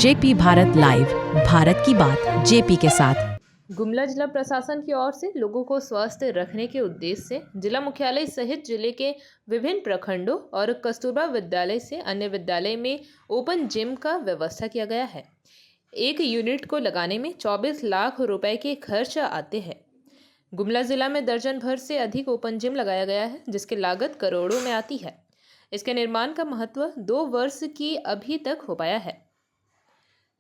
JP Bharat live, Bharat की बात JP के साथ। गुमला जिला प्रशासन की ओर से लोगों को स्वस्थ रखने के उद्देश्य से जिला मुख्यालय सहित जिले के विभिन्न प्रखंडों और कस्तूरबा विद्यालय से अन्य विद्यालय में ओपन जिम का व्यवस्था किया गया है। एक यूनिट को लगाने में 24 लाख रुपए के खर्च आते हैं। गुमला जिला में दर्जन भर से अधिक ओपन जिम लगाया गया है, जिसकी लागत करोड़ों में आती है। इसके निर्माण का महत्व 2 वर्ष की अभी तक हो पाया है,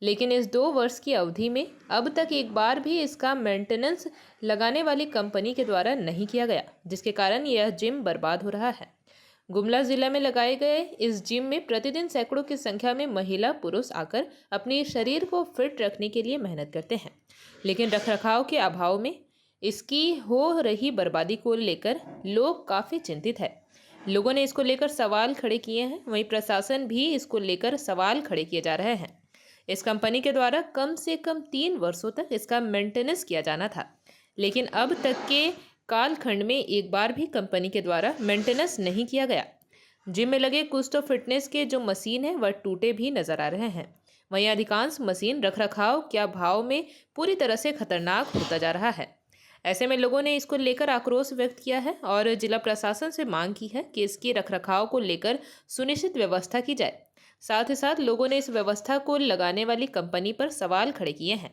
लेकिन इस 2 वर्ष की अवधि में अब तक एक बार भी इसका मेंटेनेंस लगाने वाली कंपनी के द्वारा नहीं किया गया, जिसके कारण यह जिम बर्बाद हो रहा है। गुमला जिला में लगाए गए इस जिम में प्रतिदिन सैकड़ों की संख्या में महिला पुरुष आकर अपने शरीर को फिट रखने के लिए मेहनत करते हैं, लेकिन रखरखाव के अभाव में इसकी हो रही बर्बादी को लेकर लोग काफ़ी चिंतित है। लोगों ने इसको लेकर सवाल खड़े किए हैं, वहीं प्रशासन भी इसको लेकर सवाल खड़े किए जा रहे हैं। इस कंपनी के द्वारा कम से कम 3 वर्षों तक इसका मेंटेनेंस किया जाना था, लेकिन अब तक के कालखंड में एक बार भी कंपनी के द्वारा मेंटेनेंस नहीं किया गया। जिम में लगे कुछ तो फिटनेस के जो मशीन है वह टूटे भी नजर आ रहे हैं। वहीं अधिकांश मशीन रखरखाव के अभाव में पूरी तरह से खतरनाक होता जा रहा है। ऐसे में लोगों ने इसको लेकर आक्रोश व्यक्त किया है और जिला प्रशासन से मांग की है कि इसकी रखरखाव को लेकर सुनिश्चित व्यवस्था की जाए। साथ ही साथ लोगों ने इस व्यवस्था को लगाने वाली कंपनी पर सवाल खड़े किए हैं।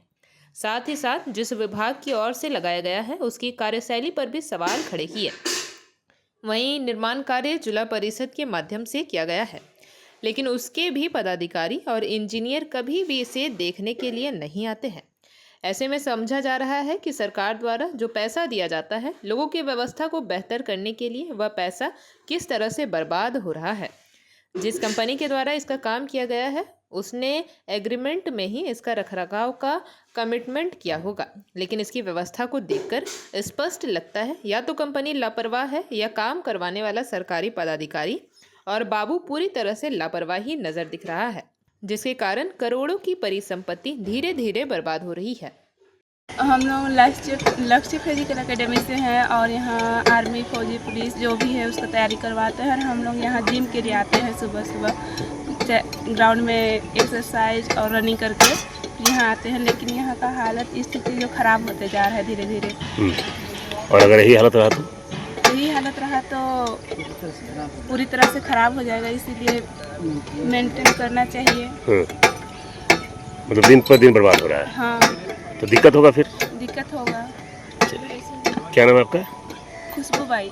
साथ ही साथ जिस विभाग की ओर से लगाया गया है उसकी कार्यशैली पर भी सवाल खड़े किए। वहीं निर्माण कार्य जिला परिषद के माध्यम से किया गया है, लेकिन उसके भी पदाधिकारी और इंजीनियर कभी भी इसे देखने के लिए नहीं आते हैं। ऐसे में समझा जा रहा है कि सरकार द्वारा जो पैसा दिया जाता है लोगों की व्यवस्था को बेहतर करने के लिए, वह पैसा किस तरह से बर्बाद हो रहा है। जिस कंपनी के द्वारा इसका काम किया गया है उसने एग्रीमेंट में ही इसका रखरखाव का कमिटमेंट किया होगा, लेकिन इसकी व्यवस्था को देखकर स्पष्ट लगता है या तो कंपनी लापरवाह है या काम करवाने वाला सरकारी पदाधिकारी और बाबू पूरी तरह से लापरवाही नजर दिख रहा है, जिसके कारण करोड़ों की परिसंपत्ति धीरे धीरे बर्बाद हो रही है। हम लोग लक्ष्य फिजिकल एकेडमी से हैं और यहाँ आर्मी, फौजी, पुलिस जो भी है उसका तैयारी करवाते हैं। और हम लोग यहाँ जिम के लिए आते हैं, सुबह सुबह ग्राउंड में एक्सरसाइज और रनिंग करके यहाँ आते हैं। लेकिन यहाँ का हालत स्थिति जो ख़राब होते जा रहा है धीरे धीरे। और अगर यही हालत रहा तो पूरी तरह से ख़राब हो जाएगा, इसीलिए मेंटेन करना चाहिए। मतलब दिन पर दिन बर्बाद हो रहा है। हाँ, तो दिक्कत होगा फिर। दिक्कत होगा। क्या नाम है आपका? खुशबू बाई।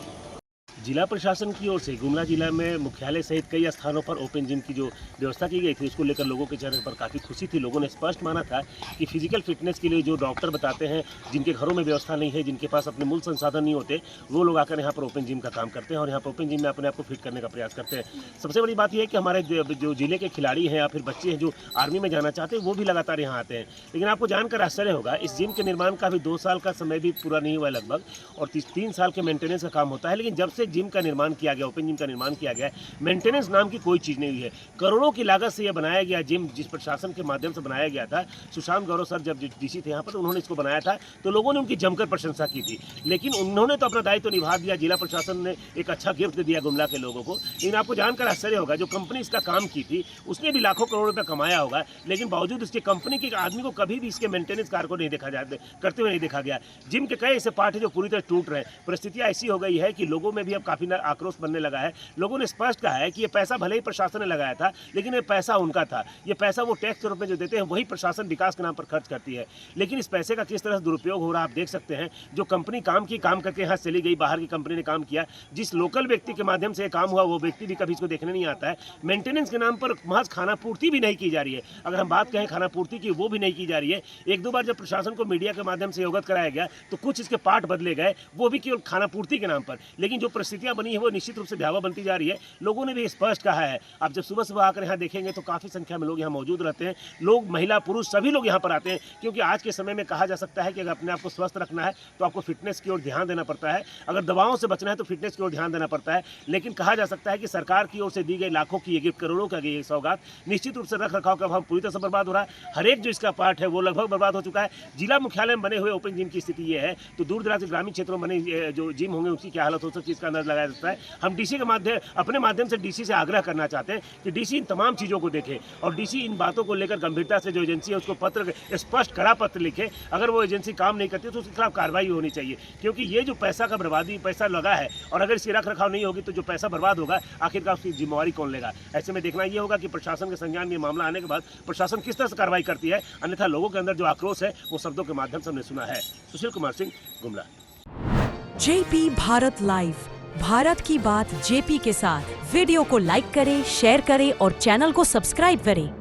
जिला प्रशासन की ओर से गुमला जिला में मुख्यालय सहित कई स्थानों पर ओपन जिम की जो व्यवस्था की गई थी उसको लेकर लोगों के चेहरे पर काफ़ी खुशी थी। लोगों ने स्पष्ट माना था कि फिजिकल फिटनेस के लिए जो डॉक्टर बताते हैं, जिनके घरों में व्यवस्था नहीं है, जिनके पास अपने मूल संसाधन नहीं होते, वो लोग आकर यहाँ पर ओपन जिम का काम करते हैं और यहाँ पर ओपन जिम में अपने आप को फिट करने का प्रयास करते हैं। सबसे बड़ी बात यह है कि हमारे जो जिले के खिलाड़ी हैं या फिर बच्चे हैं जो आर्मी में जाना चाहते हैं वो भी लगातार यहाँ आते हैं। लेकिन आपको जानकर आश्चर्य होगा, इस जिम के निर्माण का भी 2 साल का समय भी पूरा नहीं हुआ लगभग, और 3 साल के मेंटेनेंस का काम होता है। लेकिन जब से जिम का निर्माण किया गया, ओपन जिम का निर्माण किया गया, मेंटेनेंस नाम की कोई चीज़ नहीं हुई है। करोड़ों की लागत से यह बनाया गया जिम, जिस प्रशासन के माध्यम से बनाया गया था। सुशांत गौरव सर जब डीसी थे यहाँ पर, तो उन्होंने इसको बनाया था, तो लोगों ने उनकी जमकर प्रशंसा की थी। लेकिन उन्होंने तो अपना दायित्व निभा दिया, जिला प्रशासन ने एक अच्छा गिफ्ट दिया गुमला के लोगों को। लेकिन आपको जानकर आश्चर्य होगा, जो कंपनी इसका काम की थी उसने भी लाखों करोड़ रुपये कमाया होगा, लेकिन बावजूद उसकी कंपनी के आदमी को कभी भी इसके मेंटेनेंस कार्य को नहीं देखा करते हुए नहीं देखा गया। जिम के कई ऐसे पार्ट है जो पूरी तरह टूट रहे हैं। परिस्थितियाँ ऐसी हो गई है कि लोगों में भी अब काफ़ी आक्रोश बनने लगा है। लोगों ने स्पष्ट कहा है कि ये पैसा भले ही प्रशासन ने लगाया था, लेकिन ये पैसा उनका था। ये पैसा वो टैक्स के रूप में जो देते हैं वही प्रशासन विकास के नाम पर खर्च करती है। लेकिन इस पैसे का किस तरह से दुरुपयोग हो रहा है आप देख सकते हैं। जो कंपनी काम करके यहाँ चली गई, बाहर की कंपनी ने काम किया, जिस लोकल व्यक्ति के माध्यम से काम हुआ वो व्यक्ति भी कभी इसको देखने नहीं आता है। मेंटेनेंस के नाम पर महज खाना पूर्ति भी नहीं की जा रही है। अगर हम बात कहें खाना पूर्ति की, वो भी नहीं की जा रही है। 1-2 बार जब प्रशासन को मीडिया के माध्यम से अवगत कराया गया तो कुछ इसके पार्ट बदले गए, वो भी केवल खाना पूर्ति के नाम पर। लेकिन जो परिस्थितियां बनी है वो निश्चित रूप से भयावह बनती जा रही है। लोगों ने भी स्पष्ट कहा है। आप जब सुबह सुबह आकर यहाँ देखेंगे तो काफ़ी संख्या में लोग यहाँ मौजूद रहते हैं। लोग, महिला, पुरुष सभी लोग यहाँ पर आते हैं, क्योंकि आज के समय में कहा जा सकता है कि अगर अपने आप को स्वस्थ रखना है तो आपको फिटनेस की ओर ध्यान देना पड़ता है। अगर दवाओं से बचना है तो फिटनेस की ओर ध्यान देना पड़ता है। लेकिन कहा जा सकता है कि सरकार की ओर से दी गई लाखों की, ये गिफ्ट, करोड़ों का ये सौगात निश्चित रूप से रख रखाव का अभाव पूरी तरह से बर्बाद हो रहा है। हर एक जो इसका पार्ट है वो लगभग बर्बाद हो चुका है। जिला मुख्यालय में बने हुए ओपन जिम की स्थिति ये है, तो दूर दराज के ग्रामीण क्षेत्रों में बने जो जिम होंगे उसकी क्या हालत हो सकती है, इसका अंदाज लगाया जाता है। हम डीसी के अपने माध्यम से डीसी से आग्रह करना चाहते हैं कि डीसी इन तमाम चीज़ों को देखे और डीसी इन बातों को लेकर गंभीरता से जो एजेंसी है उसको पत्र स्पष्ट कड़ा पत्र लिखे। अगर वो एजेंसी काम नहीं करती तो उसके खिलाफ कार्रवाई होनी चाहिए, क्योंकि ये जो पैसा लगा है और अगर इसकी रख रखाव नहीं होगी तो जो पैसा बर्बाद होगा आखिरकार उसकी जिम्मेवारी कौन लेगा। ऐसे में देखना ये होगा कि प्रशासन के संज्ञान में ये मामला आने के बाद प्रशासन किस तरह से कार्रवाई करती है, अन्यथा लोगों के अंदर जो आक्रोश है वो शब्दों के माध्यम से हमने सुना है। सुशील कुमार सिंह, गुमला। जेपी भारत लाइव, भारत की बात जेपी के साथ। वीडियो को लाइक करें, शेयर करें और चैनल को सब्सक्राइब करें।